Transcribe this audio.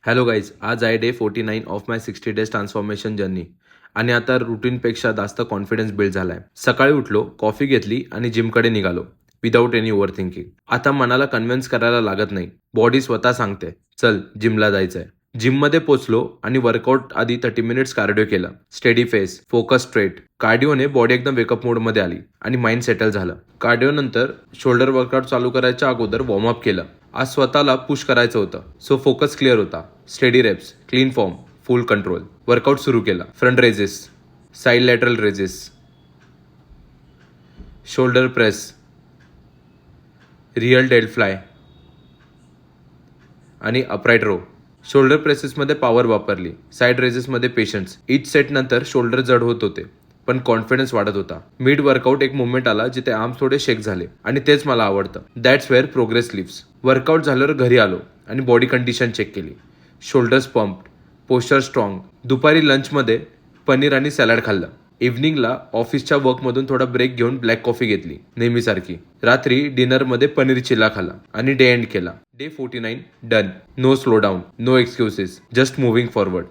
Hello guys, आज आहे day 49 of my 60 days transformation journey आणि आता रुटीनपेक्षा जास्त कॉन्फिडन्स बिल्ड झालाय. सकाळी उठलो, कॉफी घेतली आणि जिमकडे निघालो विदाऊट एनी ओव्हर थिंकिंग. आता मनाला कन्व्हिन्स करायला लागत नाही, बॉडी स्वतः सांगते चल जिमला जायचंय. जिममध्ये पोचलो आणि वर्कआउट आधी 30 मिनिट्स कार्डिओ केला. Steady face, focus straight. कार्डिओने बॉडी एकदम वेकअप मोडमध्ये आली आणि माइंड सेटल झालं. कार्डिओ नंतर शोल्डर वर्कआउट चालू करायच्या अगोदर वॉर्मअप केलं. आज स्वतःला पुश करायचं होतं, सो फोकस क्लिअर होता. Steady reps, clean form, full control. Workout सुरू केला. Front raises, side lateral raises, shoulder press, rear डेड फ्लाय आणि अपराईट रो. शोल्डर प्रेसेसमध्ये पॉवर वापरली, साईड रेजेसमध्ये पेशन्स. इच सेट नंतर शोल्डर जड होत होते पण कॉन्फिडन्स वाढत होता. मिड वर्कआउट एक मुवमेंट आला जिथे आर्म्स थोडे शेक झाले आणि तेच मला आवडतं. That's where progress lives. Workout झाल्यावर घरी आलो आणि बॉडी कंडिशन चेक केली. Shoulders pumped, posture strong. दुपारी लंचमध्ये पनीर आणि सॅलड खाल्लं. इव्हनिंगला ऑफिसच्या वर्कमधून थोडा ब्रेक घेऊन ब्लॅक कॉफी घेतली नेहमीसारखी. रात्री डिनरमध्ये पनीर चिल्ला खाल्ला आणि डे एंड केला. Day 49 done. No slow down, no excuses, just moving forward.